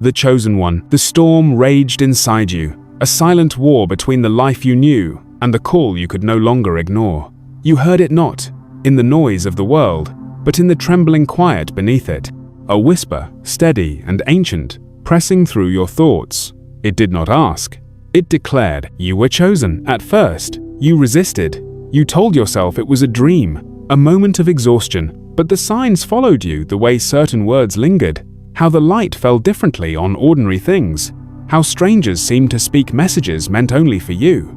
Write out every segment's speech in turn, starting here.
The chosen one. The storm raged inside you, a silent war between the life you knew and the call you could no longer ignore. You heard it not in the noise of the world, but in the trembling quiet beneath it, a whisper, steady and ancient, pressing through your thoughts. It did not ask. It declared, you were chosen. At first, you resisted. You told yourself it was a dream, a moment of exhaustion, but the signs followed you the way certain words lingered, how the light fell differently on ordinary things, how strangers seemed to speak messages meant only for you.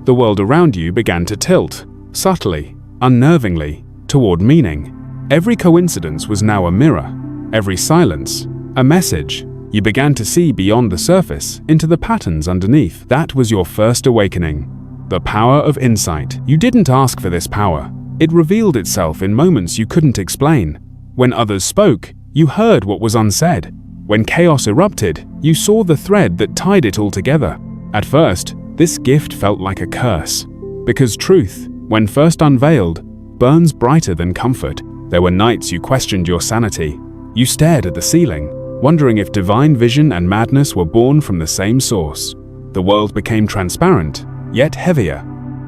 The world around you began to tilt, subtly, unnervingly, toward meaning. Every coincidence was now a mirror, every silence, a message. You began to see beyond the surface, into the patterns underneath. That was your first awakening. The power of insight. You didn't ask for this power. It revealed itself in moments you couldn't explain. When others spoke, you heard what was unsaid. When chaos erupted, you saw the thread that tied it all together. At first, this gift felt like a curse, because truth, when first unveiled, burns brighter than comfort. There were nights you questioned your sanity. You stared at the ceiling, wondering if divine vision and madness were born from the same source. The world became transparent, yet heavier.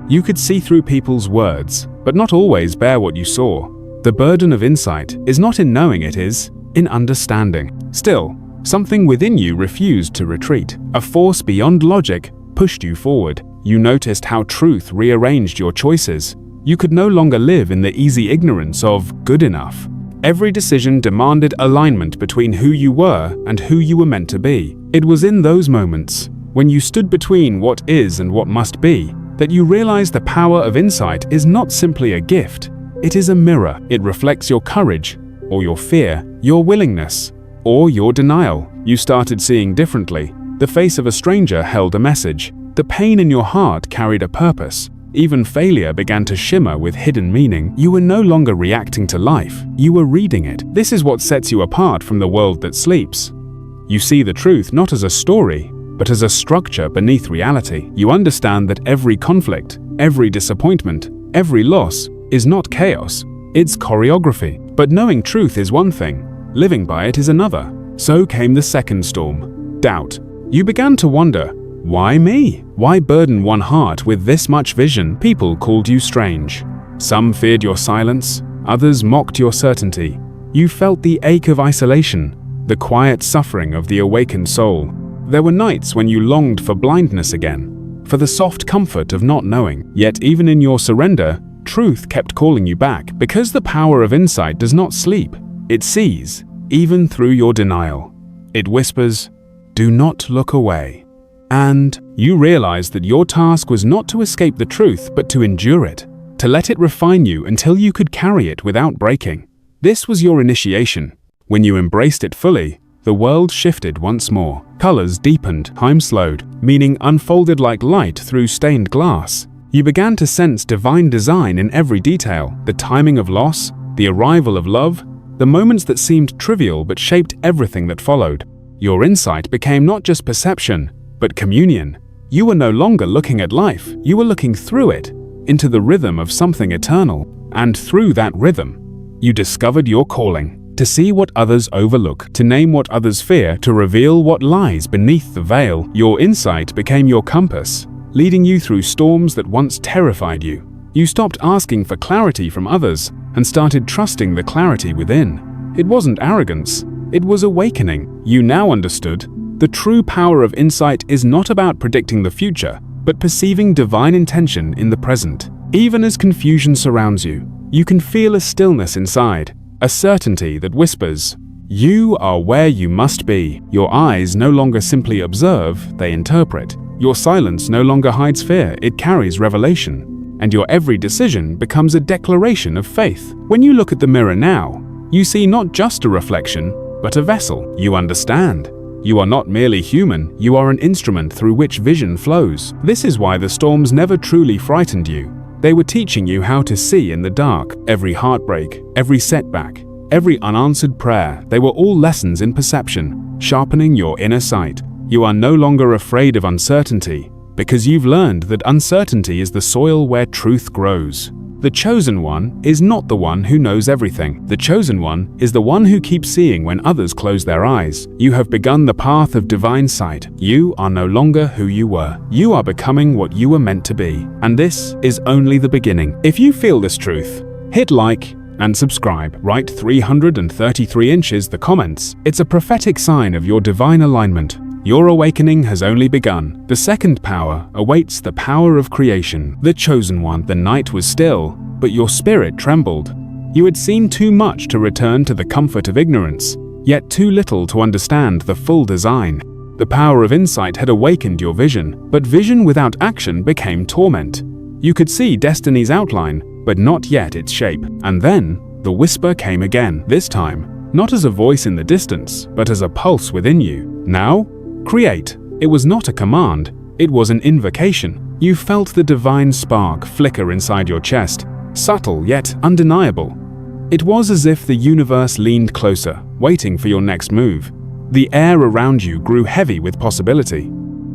You could see through people's words, but not always bear what you saw. The burden of insight is not in knowing, it is in understanding. Still, something within you refused to retreat. A force beyond logic pushed you forward. You noticed how truth rearranged your choices. You could no longer live in the easy ignorance of good enough. Every decision demanded alignment between who you were and who you were meant to be. It was in those moments, when you stood between what is and what must be, that you realized the power of insight is not simply a gift. It is a mirror. It reflects your courage, or your fear, your willingness, or your denial. You started seeing differently. The face of a stranger held a message. The pain in your heart carried a purpose. Even failure began to shimmer with hidden meaning. You were no longer reacting to life, you were reading it. This is what sets you apart from the world that sleeps. You see the truth not as a story, but as a structure beneath reality. You understand that every conflict, every disappointment, every loss is not chaos, it's choreography. But knowing truth is one thing, living by it is another. So came the second storm, doubt. You began to wonder, why me? Why burden one heart with this much vision? People called you strange. Some feared your silence, others mocked your certainty. You felt the ache of isolation, the quiet suffering of the awakened soul. There were nights when you longed for blindness again, for the soft comfort of not knowing. Yet even in your surrender, truth kept calling you back, because the power of insight does not sleep. It sees, even through your denial. It whispers, do not look away. And you realized that your task was not to escape the truth, but to endure it, to let it refine you until you could carry it without breaking. This was your initiation. When you embraced it fully, the world shifted once more. Colors deepened, time slowed, meaning unfolded like light through stained glass. You began to sense divine design in every detail, the timing of loss, the arrival of love, the moments that seemed trivial but shaped everything that followed. Your insight became not just perception, but communion. You were no longer looking at life, you were looking through it, into the rhythm of something eternal. And through that rhythm, you discovered your calling, to see what others overlook, to name what others fear, to reveal what lies beneath the veil. Your insight became your compass, leading you through storms that once terrified you. You stopped asking for clarity from others and started trusting the clarity within. It wasn't arrogance, it was awakening. You now understood the true power of insight is not about predicting the future, but perceiving divine intention in the present. Even as confusion surrounds you, you can feel a stillness inside, a certainty that whispers, you are where you must be. Your eyes no longer simply observe, they interpret. Your silence no longer hides fear, it carries revelation. And your every decision becomes a declaration of faith. When you look at the mirror now, you see not just a reflection, but a vessel. You understand. You are not merely human, you are an instrument through which vision flows. This is why the storms never truly frightened you. They were teaching you how to see in the dark. Every heartbreak, every setback, every unanswered prayer, they were all lessons in perception, sharpening your inner sight. You are no longer afraid of uncertainty, because you've learned that uncertainty is the soil where truth grows. The chosen one is not the one who knows everything. The chosen one is the one who keeps seeing when others close their eyes. You have begun the path of divine sight. You are no longer who you were. You are becoming what you were meant to be. And this is only the beginning. If you feel this truth, hit like and subscribe. Write 333 inches the comments. It's a prophetic sign of your divine alignment. Your awakening has only begun. The second power awaits, the power of creation. The chosen one. The night was still, but your spirit trembled. You had seen too much to return to the comfort of ignorance, yet too little to understand the full design. The power of insight had awakened your vision, but vision without action became torment. You could see destiny's outline, but not yet its shape. And then, the whisper came again, this time, not as a voice in the distance, but as a pulse within you. Now, create. It was not a command, it was an invocation. You felt the divine spark flicker inside your chest, subtle yet undeniable. It was as if the universe leaned closer, waiting for your next move. The air around you grew heavy with possibility.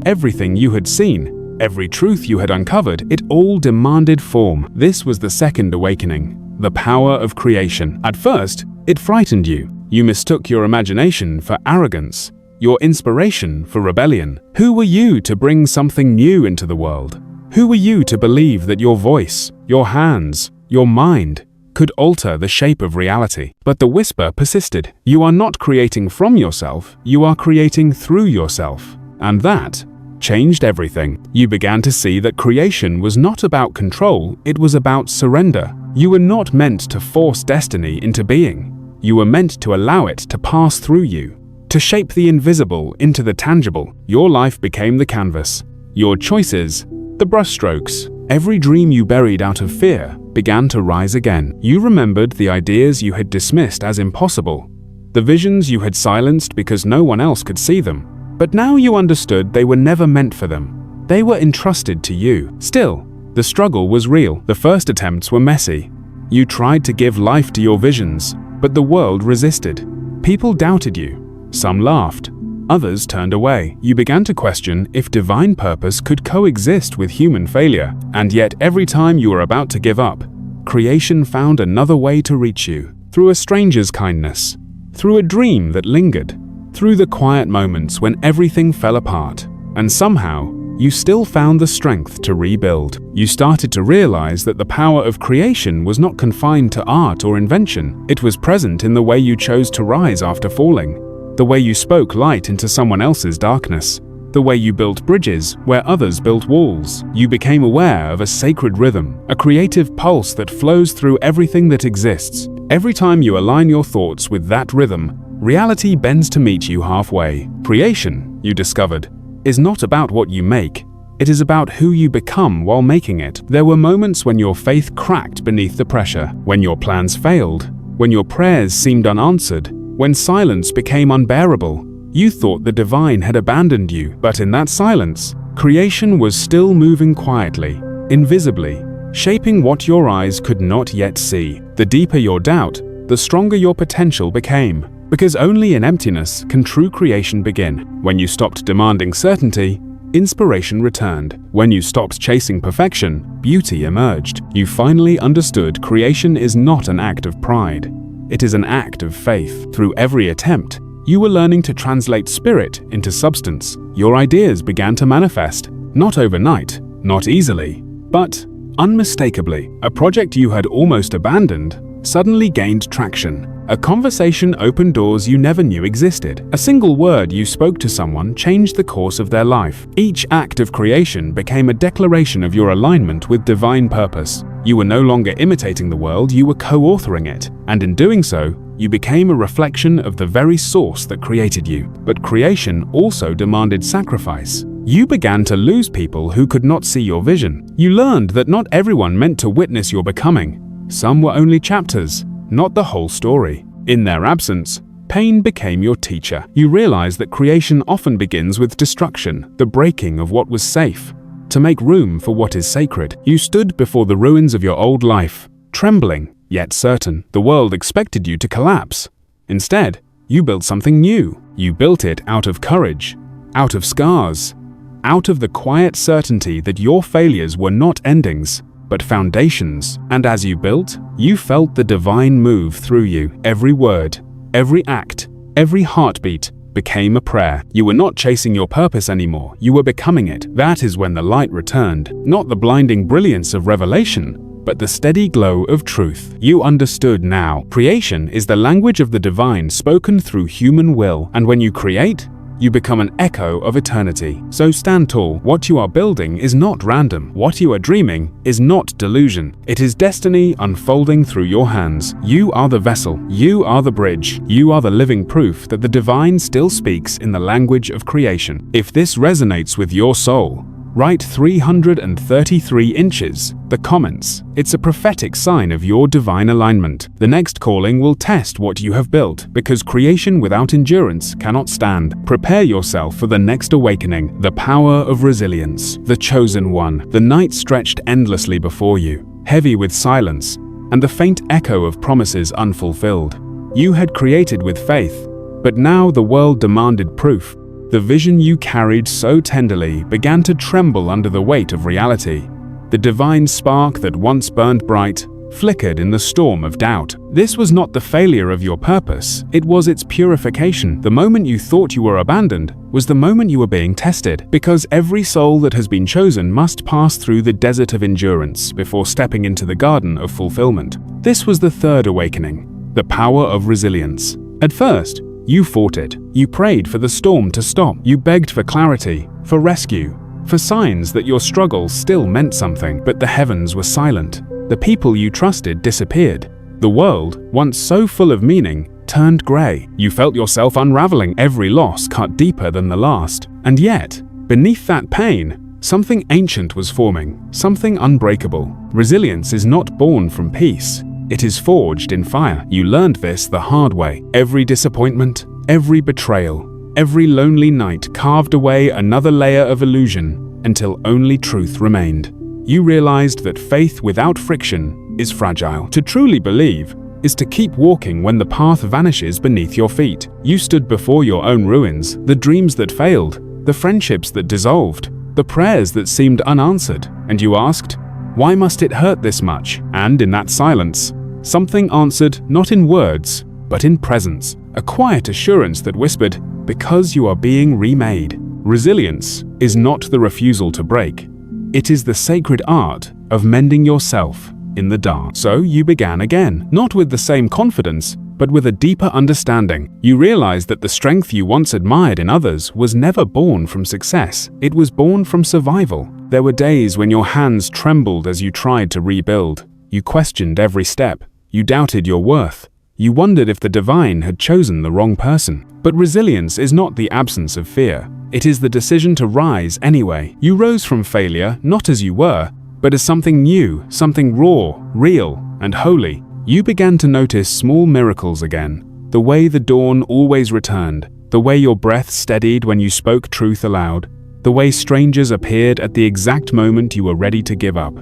Everything you had seen, every truth you had uncovered, it all demanded form. This was the second awakening, the power of creation. At first, it frightened you. You mistook your imagination for arrogance, your inspiration for rebellion. Who were you to bring something new into the world? Who were you to believe that your voice, your hands, your mind could alter the shape of reality? But the whisper persisted. You are not creating from yourself, you are creating through yourself. And that changed everything. You began to see that creation was not about control, it was about surrender. You were not meant to force destiny into being. You were meant to allow it to pass through you, to shape the invisible into the tangible. Your life became the canvas. Your choices, the brushstrokes. Every dream you buried out of fear began to rise again. You remembered the ideas you had dismissed as impossible, the visions you had silenced because no one else could see them. But now you understood they were never meant for them. They were entrusted to you. Still, the struggle was real. The first attempts were messy. You tried to give life to your visions, but the world resisted. People doubted you. Some laughed, others turned away. You began to question if divine purpose could coexist with human failure. And yet every time you were about to give up, creation found another way to reach you. Through a stranger's kindness, through a dream that lingered, through the quiet moments when everything fell apart. And somehow, you still found the strength to rebuild. You started to realize that the power of creation was not confined to art or invention. It was present in the way you chose to rise after falling, the way you spoke light into someone else's darkness, the way you built bridges where others built walls. You became aware of a sacred rhythm, a creative pulse that flows through everything that exists. Every time you align your thoughts with that rhythm, reality bends to meet you halfway. Creation, you discovered, is not about what you make. It is about who you become while making it. There were moments when your faith cracked beneath the pressure, when your plans failed, when your prayers seemed unanswered, when silence became unbearable. You thought the divine had abandoned you, but in that silence, creation was still moving quietly, invisibly, shaping what your eyes could not yet see. The deeper your doubt, the stronger your potential became, because only in emptiness can true creation begin. When you stopped demanding certainty, inspiration returned. When you stopped chasing perfection, beauty emerged. You finally understood creation is not an act of pride. It is an act of faith. Through every attempt, you were learning to translate spirit into substance. Your ideas began to manifest, not overnight, not easily, but unmistakably. A project you had almost abandoned suddenly gained traction. A conversation opened doors you never knew existed. A single word you spoke to someone changed the course of their life. Each act of creation became a declaration of your alignment with divine purpose. You were no longer imitating the world, you were co-authoring it. And in doing so, you became a reflection of the very source that created you. But creation also demanded sacrifice. You began to lose people who could not see your vision. You learned that not everyone meant to witness your becoming. Some were only chapters, not the whole story. In their absence, pain became your teacher. You realized that creation often begins with destruction, the breaking of what was safe, to make room for what is sacred. You stood before the ruins of your old life, trembling, yet certain. The world expected you to collapse. Instead, you built something new. You built it out of courage, out of scars, out of the quiet certainty that your failures were not endings, but foundations. And as you built, you felt the divine move through you. Every word, every act, every heartbeat became a prayer. You were not chasing your purpose anymore, you were becoming it. That is when the light returned, not the blinding brilliance of revelation, but the steady glow of truth. You understood now. Creation is the language of the divine spoken through human will, and when you create, you become an echo of eternity. So stand tall. What you are building is not random. What you are dreaming is not delusion. It is destiny unfolding through your hands. You are the vessel. You are the bridge. You are the living proof that the divine still speaks in the language of creation. If this resonates with your soul, write 333 inches, the comments. It's a prophetic sign of your divine alignment. The next calling will test what you have built, because creation without endurance cannot stand. Prepare yourself for the next awakening, the power of resilience. The chosen one. The night stretched endlessly before you, heavy with silence, and the faint echo of promises unfulfilled. You had created with faith, but now the world demanded proof. The vision you carried so tenderly began to tremble under the weight of reality. The divine spark that once burned bright flickered in the storm of doubt. This was not the failure of your purpose, it was its purification. The moment you thought you were abandoned was the moment you were being tested, because every soul that has been chosen must pass through the desert of endurance before stepping into the garden of fulfillment. This was the third awakening, the power of resilience. At first, you fought it. You prayed for the storm to stop. You begged for clarity, for rescue, for signs that your struggle still meant something. But the heavens were silent. The people you trusted disappeared. The world, once so full of meaning, turned gray. You felt yourself unraveling, every loss cut deeper than the last. And yet, beneath that pain, something ancient was forming, something unbreakable. Resilience is not born from peace. It is forged in fire. You learned this the hard way. Every disappointment, every betrayal, every lonely night carved away another layer of illusion until only truth remained. You realized that faith without friction is fragile. To truly believe is to keep walking when the path vanishes beneath your feet. You stood before your own ruins, the dreams that failed, the friendships that dissolved, the prayers that seemed unanswered, and you asked, why must it hurt this much? And in that silence, something answered not in words, but in presence. A quiet assurance that whispered, because you are being remade. Resilience is not the refusal to break. It is the sacred art of mending yourself in the dark. So you began again, not with the same confidence, but with a deeper understanding. You realized that the strength you once admired in others was never born from success. It was born from survival. There were days when your hands trembled as you tried to rebuild. You questioned every step. You doubted your worth. You wondered if the divine had chosen the wrong person. But resilience is not the absence of fear. It is the decision to rise anyway. You rose from failure not as you were, but as something new, something raw, real, and holy. You began to notice small miracles again. The way the dawn always returned. The way your breath steadied when you spoke truth aloud. The way strangers appeared at the exact moment you were ready to give up.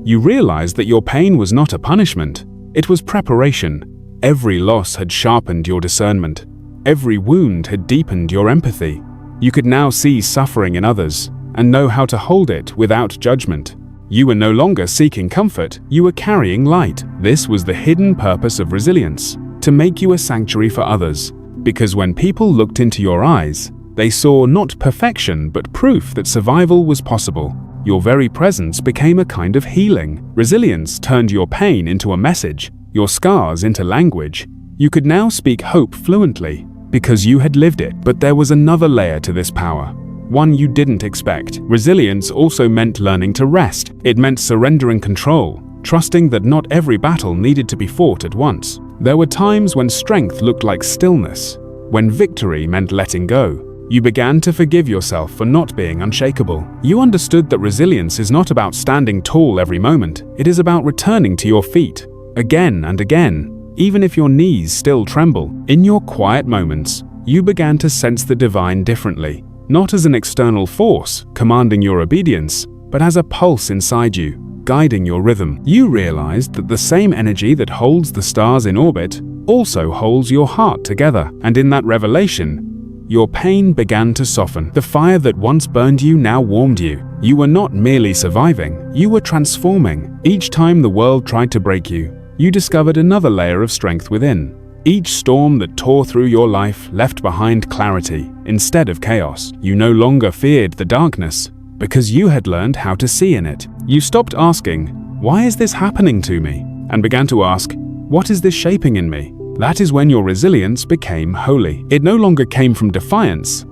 You realized that your pain was not a punishment. It was preparation. Every loss had sharpened your discernment. Every wound had deepened your empathy. You could now see suffering in others and know how to hold it without judgment. You were no longer seeking comfort, you were carrying light. This was the hidden purpose of resilience, to make you a sanctuary for others. Because when people looked into your eyes, they saw not perfection but proof that survival was possible. Your very presence became a kind of healing. Resilience turned your pain into a message, your scars into language. You could now speak hope fluently because you had lived it. But there was another layer to this power, one you didn't expect. Resilience also meant learning to rest. It meant surrendering control, trusting that not every battle needed to be fought at once. There were times when strength looked like stillness, when victory meant letting go. You began to forgive yourself for not being unshakable. You understood that resilience is not about standing tall every moment. It is about returning to your feet, again and again, even if your knees still tremble. In your quiet moments, you began to sense the divine differently, not as an external force commanding your obedience, but as a pulse inside you, guiding your rhythm. You realized that the same energy that holds the stars in orbit also holds your heart together. And in that revelation, Your pain began to soften. The fire that once burned you now warmed you. You were not merely surviving, you were transforming. Each time the world tried to break you, you discovered another layer of strength within. Each storm that tore through your life left behind clarity instead of chaos. You no longer feared the darkness because you had learned how to see in it. You stopped asking, "Why is this happening to me?" and began to ask, "What is this shaping in me?" That is when your resilience became holy. It no longer came from defiance,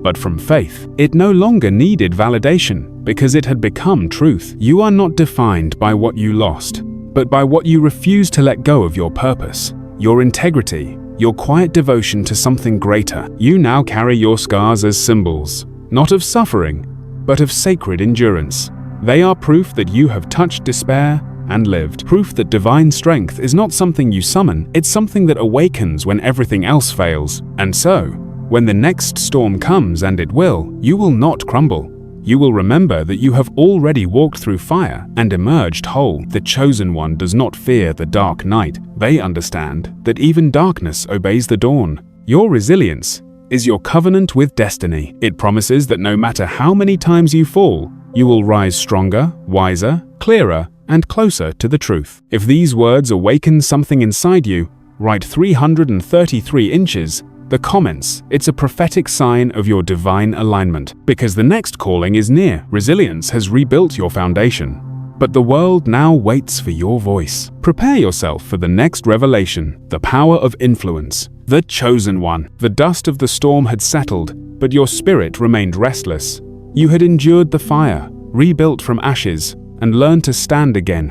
but from faith. It no longer needed validation because it had become truth. You are not defined by what you lost, but by what you refused to let go of your purpose. Your integrity, your quiet devotion to something greater. You now carry your scars as symbols, not of suffering, but of sacred endurance. They are proof that you have touched despair and lived. Proof that divine strength is not something you summon, it's something that awakens when everything else fails. And so, when the next storm comes, and it will, you will not crumble. You will remember that you have already walked through fire and emerged whole. The chosen one does not fear the dark night. They understand that even darkness obeys the dawn. Your resilience is your covenant with destiny. It promises that no matter how many times you fall, you will rise stronger, wiser, clearer, and closer to the truth. If these words awaken something inside you, write 333 inches. The comments, it's a prophetic sign of your divine alignment, because the next calling is near. Resilience has rebuilt your foundation, but the world now waits for your voice. Prepare yourself for the next revelation, the power of influence, the chosen one. The dust of the storm had settled, but your spirit remained restless. You had endured the fire, rebuilt from ashes, and learned to stand again.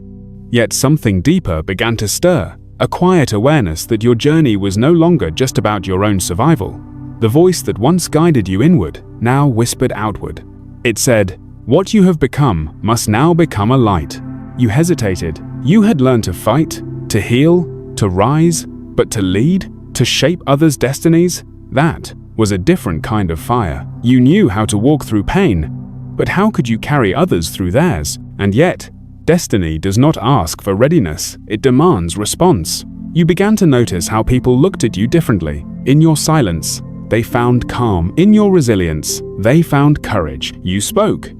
Yet something deeper began to stir. A quiet awareness that your journey was no longer just about your own survival. The voice that once guided you inward now whispered outward. It said, "What you have become must now become a light." You hesitated. You had learned to fight, to heal, to rise, but to lead, to shape others' destinies, that was a different kind of fire. You knew how to walk through pain, but how could you carry others through theirs? And yet, destiny does not ask for readiness, it demands response. You began to notice how people looked at you differently. In your silence, they found calm. In your resilience, they found courage. You spoke,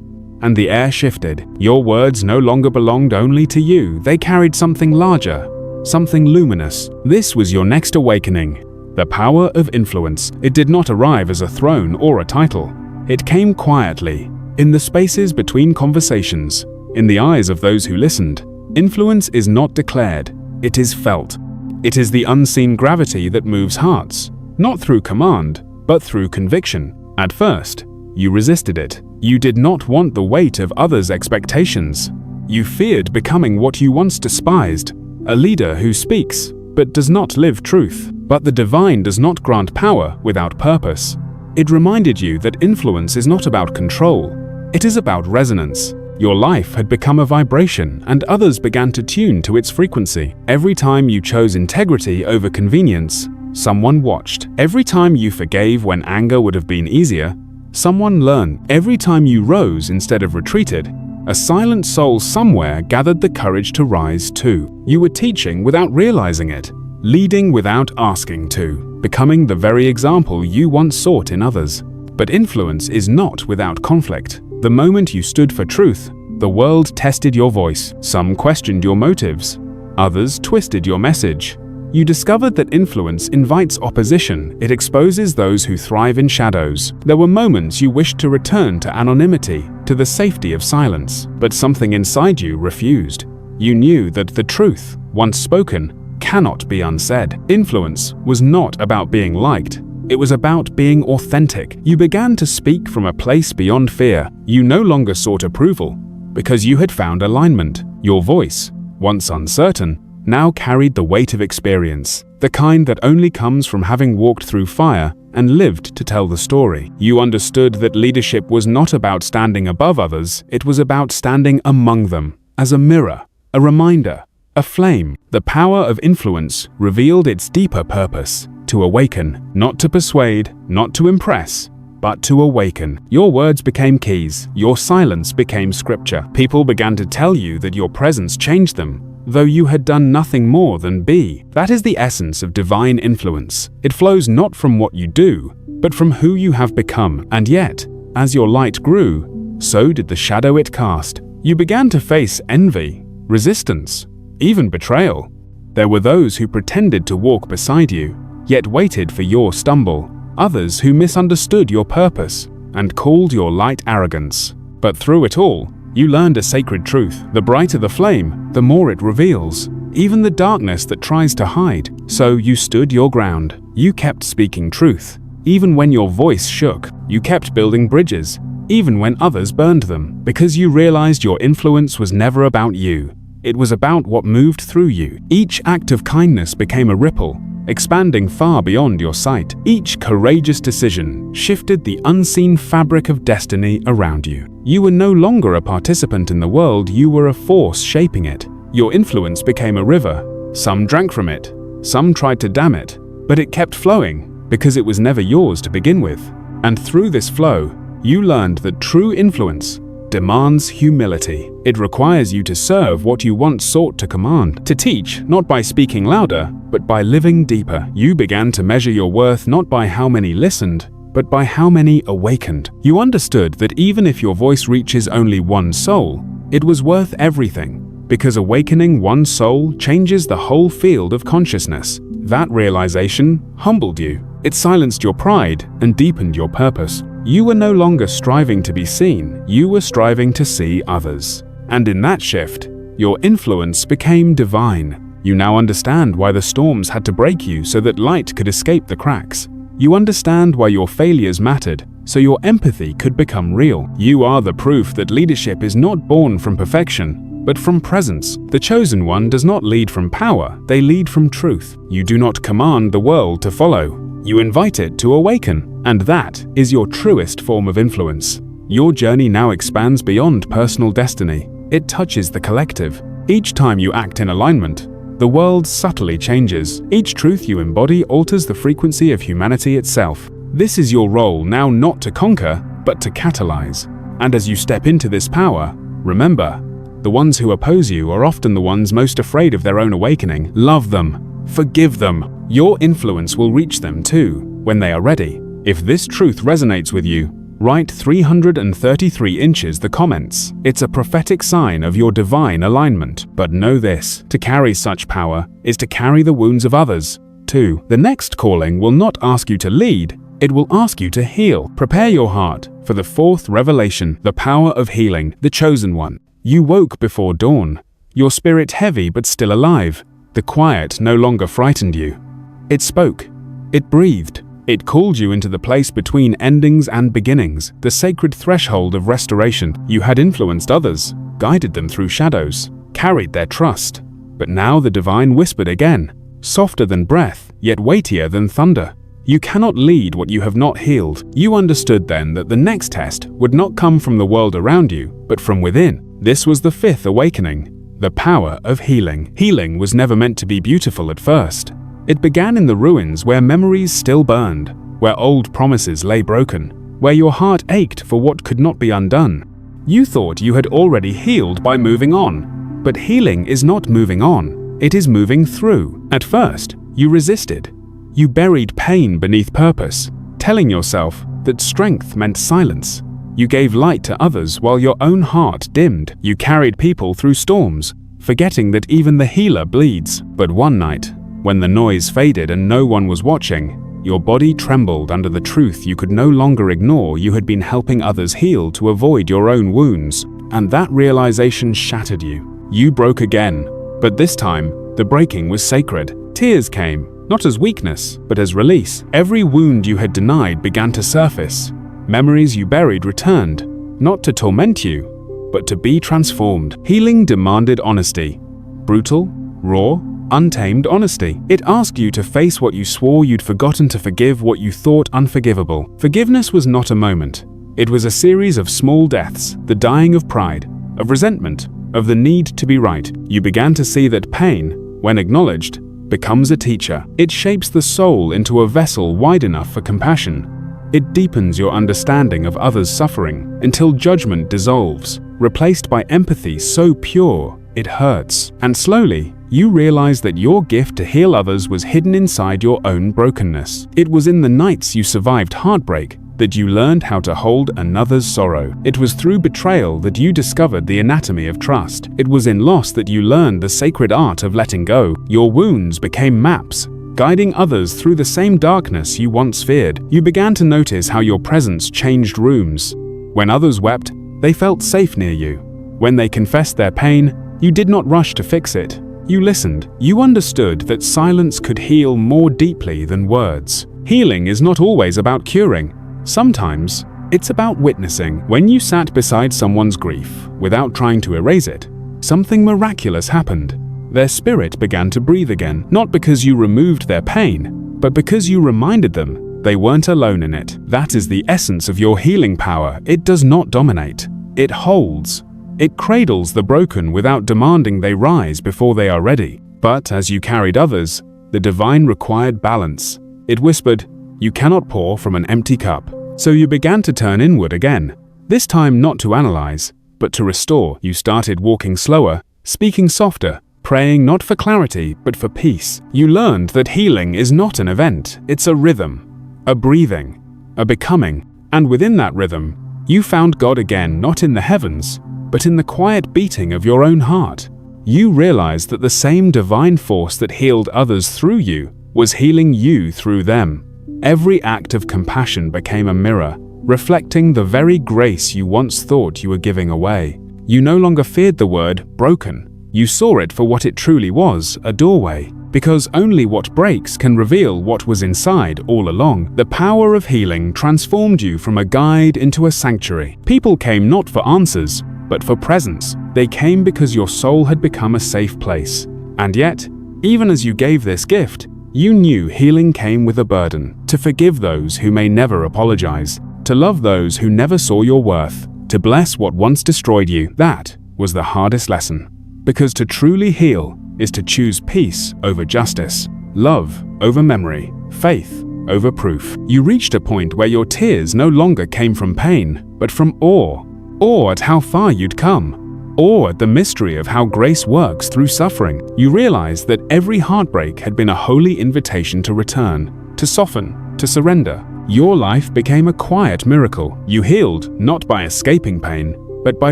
and the air shifted. Your words no longer belonged only to you. They carried something larger, something luminous. This was your next awakening, the power of influence. It did not arrive as a throne or a title. It came quietly, in the spaces between conversations. In the eyes of those who listened, influence is not declared, it is felt. It is the unseen gravity that moves hearts, not through command, but through conviction. At first, you resisted it. You did not want the weight of others' expectations. You feared becoming what you once despised, a leader who speaks, but does not live truth. But the divine does not grant power without purpose. It reminded you that influence is not about control, it is about resonance. Your life had become a vibration, and others began to tune to its frequency. Every time you chose integrity over convenience, someone watched. Every time you forgave when anger would have been easier, someone learned. Every time you rose instead of retreated, a silent soul somewhere gathered the courage to rise too. You were teaching without realizing it, leading without asking to, becoming the very example you once sought in others. But influence is not without conflict. The moment you stood for truth, the world tested your voice. Some questioned your motives, others twisted your message. You discovered that influence invites opposition. It exposes those who thrive in shadows. There were moments you wished to return to anonymity, to the safety of silence, but something inside you refused. You knew that the truth, once spoken, cannot be unsaid. Influence was not about being liked. It was about being authentic. You began to speak from a place beyond fear. You no longer sought approval, because you had found alignment. Your voice, once uncertain, now carried the weight of experience, the kind that only comes from having walked through fire and lived to tell the story. You understood that leadership was not about standing above others, it was about standing among them, as a mirror, a reminder, a flame. The power of influence revealed its deeper purpose: to awaken, not to persuade, not to impress, but to awaken. Your words became keys, your silence became scripture. People began to tell you that your presence changed them, though you had done nothing more than be. That is the essence of divine influence. It flows not from what you do, but from who you have become. And yet, as your light grew, so did the shadow it cast. You began to face envy, resistance, even betrayal. There were those who pretended to walk beside you, yet waited for your stumble. Others who misunderstood your purpose and called your light arrogance. But through it all, you learned a sacred truth. The brighter the flame, the more it reveals, even the darkness that tries to hide. So you stood your ground. You kept speaking truth. Even when your voice shook, you kept building bridges, even when others burned them, because you realized your influence was never about you. It was about what moved through you. Each act of kindness became a ripple, expanding far beyond your sight. Each courageous decision shifted the unseen fabric of destiny around you. You were no longer a participant in the world, you were a force shaping it. Your influence became a river. Some drank from it, some tried to dam it, but it kept flowing because it was never yours to begin with. And through this flow, you learned that true influence demands humility. It requires you to serve what you once sought to command, to teach not by speaking louder, but by living deeper. You began to measure your worth not by how many listened, but by how many awakened. You understood that even if your voice reaches only one soul, it was worth everything, because awakening one soul changes the whole field of consciousness. That realization humbled you. It silenced your pride and deepened your purpose. You were no longer striving to be seen, you were striving to see others. And in that shift, your influence became divine. You now understand why the storms had to break you so that light could escape the cracks. You understand why your failures mattered, so your empathy could become real. You are the proof that leadership is not born from perfection, but from presence. The chosen one does not lead from power, they lead from truth. You do not command the world to follow. You invite it to awaken, and that is your truest form of influence. Your journey now expands beyond personal destiny. It touches the collective. Each time you act in alignment, the world subtly changes. Each truth you embody alters the frequency of humanity itself. This is your role now, not to conquer, but to catalyze. And as you step into this power, remember, the ones who oppose you are often the ones most afraid of their own awakening. Love them. Forgive them. Your influence will reach them too, when they are ready. If this truth resonates with you, write 333 inches the comments. It's a prophetic sign of your divine alignment. But know this, to carry such power is to carry the wounds of others too. The next calling will not ask you to lead, it will ask you to heal. Prepare your heart for the fourth revelation, the power of healing, the chosen one. You woke before dawn, your spirit heavy but still alive. The quiet no longer frightened you. It spoke, it breathed, it called you into the place between endings and beginnings, the sacred threshold of restoration. You had influenced others, guided them through shadows, carried their trust. But now the divine whispered again, softer than breath, yet weightier than thunder. You cannot lead what you have not healed. You understood then that the next test would not come from the world around you, but from within. This was the fifth awakening, the power of healing. Healing was never meant to be beautiful at first. It began in the ruins where memories still burned, where old promises lay broken, where your heart ached for what could not be undone. You thought you had already healed by moving on, but healing is not moving on, it is moving through. At first, you resisted. You buried pain beneath purpose, telling yourself that strength meant silence. You gave light to others while your own heart dimmed. You carried people through storms, forgetting that even the healer bleeds. But one night, when the noise faded and no one was watching, your body trembled under the truth you could no longer ignore. You had been helping others heal to avoid your own wounds, and that realization shattered you. You broke again, but this time, the breaking was sacred. Tears came, not as weakness, but as release. Every wound you had denied began to surface. Memories you buried returned, not to torment you, but to be transformed. Healing demanded honesty. Brutal, raw, untamed honesty. It asked you to face what you swore you'd forgotten, to forgive what you thought unforgivable. Forgiveness was not a moment. It was a series of small deaths, the dying of pride, of resentment, of the need to be right. You began to see that pain, when acknowledged, becomes a teacher. It shapes the soul into a vessel wide enough for compassion. It deepens your understanding of others' suffering until judgment dissolves, replaced by empathy so pure It hurts. And slowly, you realize that your gift to heal others was hidden inside your own brokenness. It was in the nights you survived heartbreak that you learned how to hold another's sorrow. It was through betrayal that you discovered the anatomy of trust. It was in loss that you learned the sacred art of letting go. Your wounds became maps, guiding others through the same darkness you once feared. You began to notice how your presence changed rooms. When others wept, they felt safe near you. When they confessed their pain, you did not rush to fix it. You listened. You understood that silence could heal more deeply than words. Healing is not always about curing. Sometimes, it's about witnessing. When you sat beside someone's grief, without trying to erase it, something miraculous happened. Their spirit began to breathe again, not because you removed their pain, but because you reminded them they weren't alone in it. That is the essence of your healing power. It does not dominate. It holds. It cradles the broken without demanding they rise before they are ready. But as you carried others, the divine required balance. It whispered, "You cannot pour from an empty cup." So you began to turn inward again. This time not to analyze, but to restore. You started walking slower, speaking softer, praying not for clarity, but for peace. You learned that healing is not an event, it's a rhythm, a breathing, a becoming. And within that rhythm, you found God again, not in the heavens, but in the quiet beating of your own heart. You realized that the same divine force that healed others through you was healing you through them. Every act of compassion became a mirror, reflecting the very grace you once thought you were giving away. You no longer feared the word broken. You saw it for what it truly was, a doorway. Because only what breaks can reveal what was inside all along. The power of healing transformed you from a guide into a sanctuary. People came not for answers, but for presence. They came because your soul had become a safe place. And yet, even as you gave this gift, you knew healing came with a burden. To forgive those who may never apologize, to love those who never saw your worth, to bless what once destroyed you. That was the hardest lesson. Because to truly heal is to choose peace over justice, love over memory, faith over proof. You reached a point where your tears no longer came from pain, but from awe. Awe at how far you'd come. Awe at the mystery of how grace works through suffering. You realized that every heartbreak had been a holy invitation to return, to soften, to surrender. Your life became a quiet miracle. You healed not by escaping pain, but by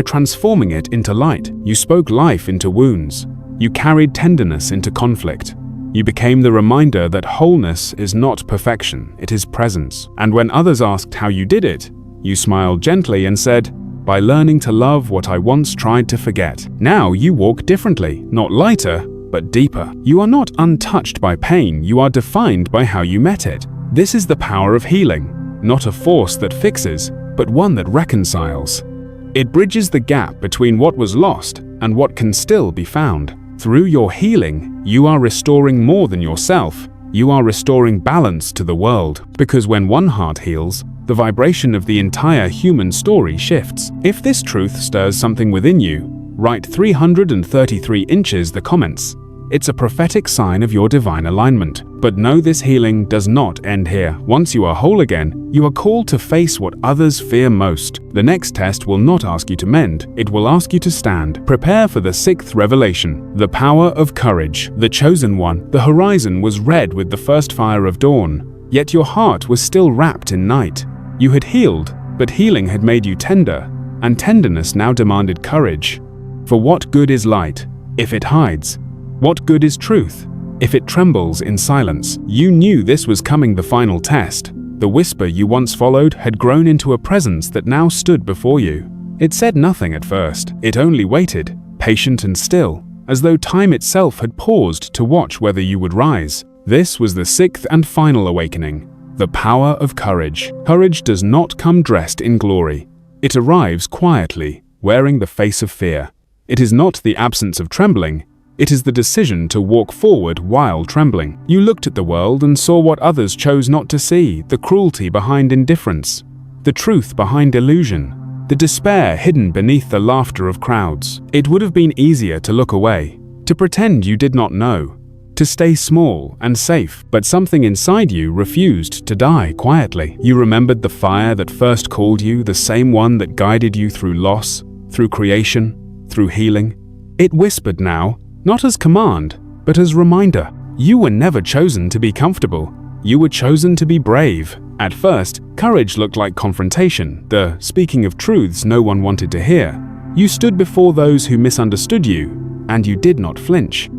transforming it into light. You spoke life into wounds. You carried tenderness into conflict. You became the reminder that wholeness is not perfection, it is presence. And when others asked how you did it, you smiled gently and said, "By learning to love what I once tried to forget." Now you walk differently, not lighter, but deeper. You are not untouched by pain, you are defined by how you met it. This is the power of healing, not a force that fixes, but one that reconciles. It bridges the gap between what was lost and what can still be found. Through your healing, you are restoring more than yourself. You are restoring balance to the world. Because when one heart heals, the vibration of the entire human story shifts. If this truth stirs something within you, write 333 inches the comments. It's a prophetic sign of your divine alignment. But know this healing does not end here. Once you are whole again, you are called to face what others fear most. The next test will not ask you to mend, it will ask you to stand. Prepare for the sixth revelation, the power of courage. The chosen one, the horizon was red with the first fire of dawn, yet your heart was still wrapped in night. You had healed, but healing had made you tender, and tenderness now demanded courage. For what good is light if it hides? What good is truth if it trembles in silence? You knew this was coming, the final test. The whisper you once followed had grown into a presence that now stood before you. It said nothing at first. It only waited, patient and still, as though time itself had paused to watch whether you would rise. This was the sixth and final awakening, the power of courage. Courage does not come dressed in glory. It arrives quietly, wearing the face of fear. It is not the absence of trembling. It is the decision to walk forward while trembling. You looked at the world and saw what others chose not to see, the cruelty behind indifference, the truth behind illusion, the despair hidden beneath the laughter of crowds. It would have been easier to look away, to pretend you did not know, to stay small and safe, but something inside you refused to die quietly. You remembered the fire that first called you, the same one that guided you through loss, through creation, through healing. It whispered now, not as command, but as reminder. You were never chosen to be comfortable. You were chosen to be brave. At first, courage looked like confrontation, the speaking of truths no one wanted to hear. You stood before those who misunderstood you, and you did not flinch.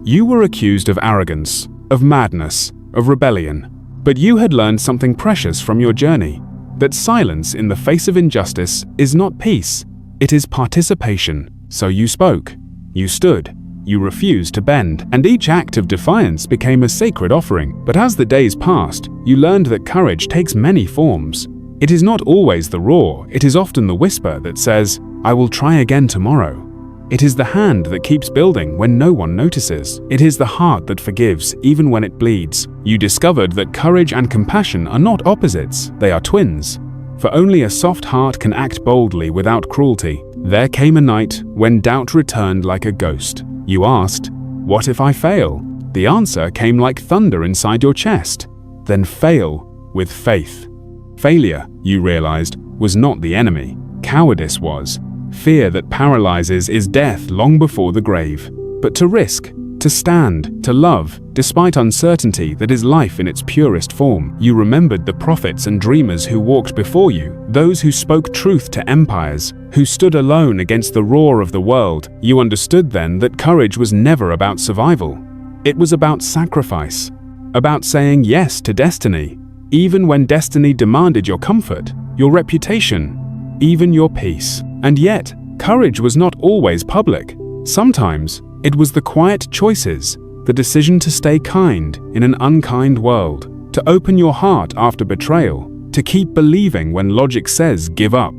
You were accused of arrogance, of madness, of rebellion. But you had learned something precious from your journey, that silence in the face of injustice is not peace, it is participation. So you spoke, you stood, you refused to bend, and each act of defiance became a sacred offering. But as the days passed, you learned that courage takes many forms. It is not always the roar, it is often the whisper that says, "I will try again tomorrow." It is the hand that keeps building when no one notices. It is the heart that forgives even when it bleeds. You discovered that courage and compassion are not opposites, they are twins. For only a soft heart can act boldly without cruelty. There came a night when doubt returned like a ghost. You asked, "What if I fail?" The answer came like thunder inside your chest. Then fail with faith. Failure, you realized, was not the enemy. Cowardice was. Fear that paralyzes is death long before the grave. But to risk, to stand, to love, despite uncertainty, that is life in its purest form. You remembered the prophets and dreamers who walked before you, those who spoke truth to empires, who stood alone against the roar of the world. You understood then that courage was never about survival. It was about sacrifice, about saying yes to destiny, even when destiny demanded your comfort, your reputation, even your peace. And yet, courage was not always public. Sometimes, it was the quiet choices, the decision to stay kind in an unkind world, to open your heart after betrayal, to keep believing when logic says give up.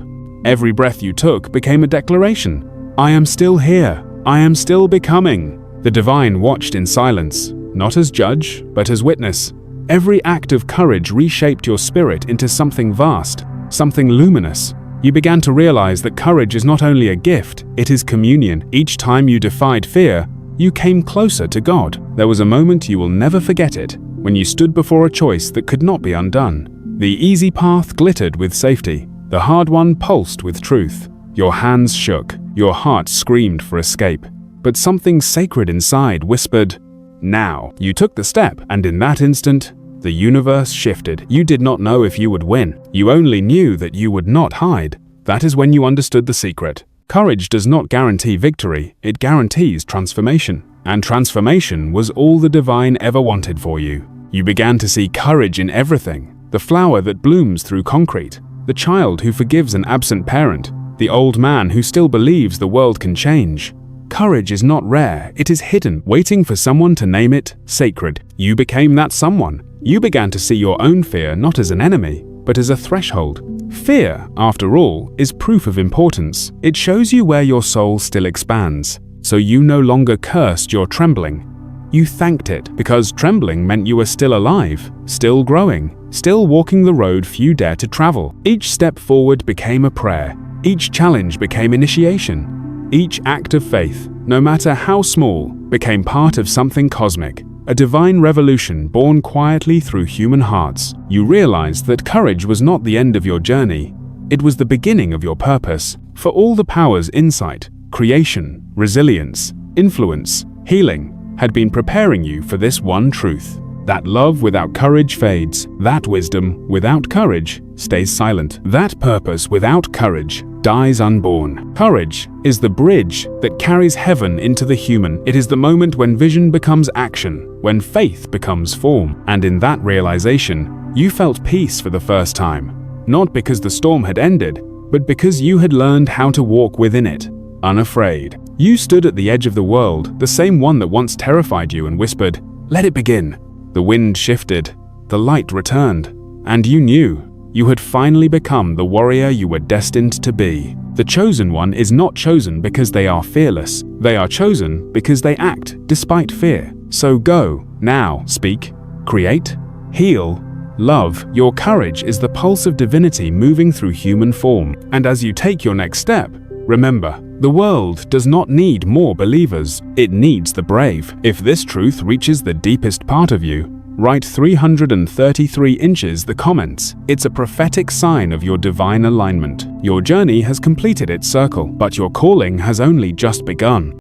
Every breath you took became a declaration. I am still here. I am still becoming. The divine watched in silence, not as judge, but as witness. Every act of courage reshaped your spirit into something vast, something luminous. You began to realize that courage is not only a gift, it is communion. Each time you defied fear, you came closer to God. There was a moment you will never forget it, when you stood before a choice that could not be undone. The easy path glittered with safety. The hard one pulsed with truth. Your hands shook. Your heart screamed for escape. But something sacred inside whispered, now. You took the step, and in that instant, the universe shifted. You did not know if you would win. You only knew that you would not hide. That is when you understood the secret. Courage does not guarantee victory, it guarantees transformation. And transformation was all the divine ever wanted for you. You began to see courage in everything. The flower that blooms through concrete, the child who forgives an absent parent, the old man who still believes the world can change. Courage is not rare, it is hidden, waiting for someone to name it sacred. You became that someone. You began to see your own fear not as an enemy, but as a threshold. Fear, after all, is proof of importance. It shows you where your soul still expands. So you no longer cursed your trembling. You thanked it, because trembling meant you were still alive, still growing, still walking the road few dare to travel. Each step forward became a prayer. Each challenge became initiation. Each act of faith, no matter how small, became part of something cosmic. A divine revolution born quietly through human hearts. You realized that courage was not the end of your journey. It was the beginning of your purpose. For all the powers insight, creation, resilience, influence, healing, had been preparing you for this one truth. That love without courage fades. That wisdom without courage stays silent. That purpose without courage dies unborn. Courage is the bridge that carries heaven into the human. It is the moment when vision becomes action, when faith becomes form. And in that realization, you felt peace for the first time. Not because the storm had ended, but because you had learned how to walk within it, unafraid. You stood at the edge of the world, the same one that once terrified you, and whispered, "Let it begin." The wind shifted, the light returned, and you knew you had finally become the warrior you were destined to be. The chosen one is not chosen because they are fearless. They are chosen because they act despite fear. So go, now, speak, create, heal, love. Your courage is the pulse of divinity moving through human form. And as you take your next step, remember, the world does not need more believers, it needs the brave. If this truth reaches the deepest part of you, write 333 inches the comments. It's a prophetic sign of your divine alignment. Your journey has completed its circle, but your calling has only just begun.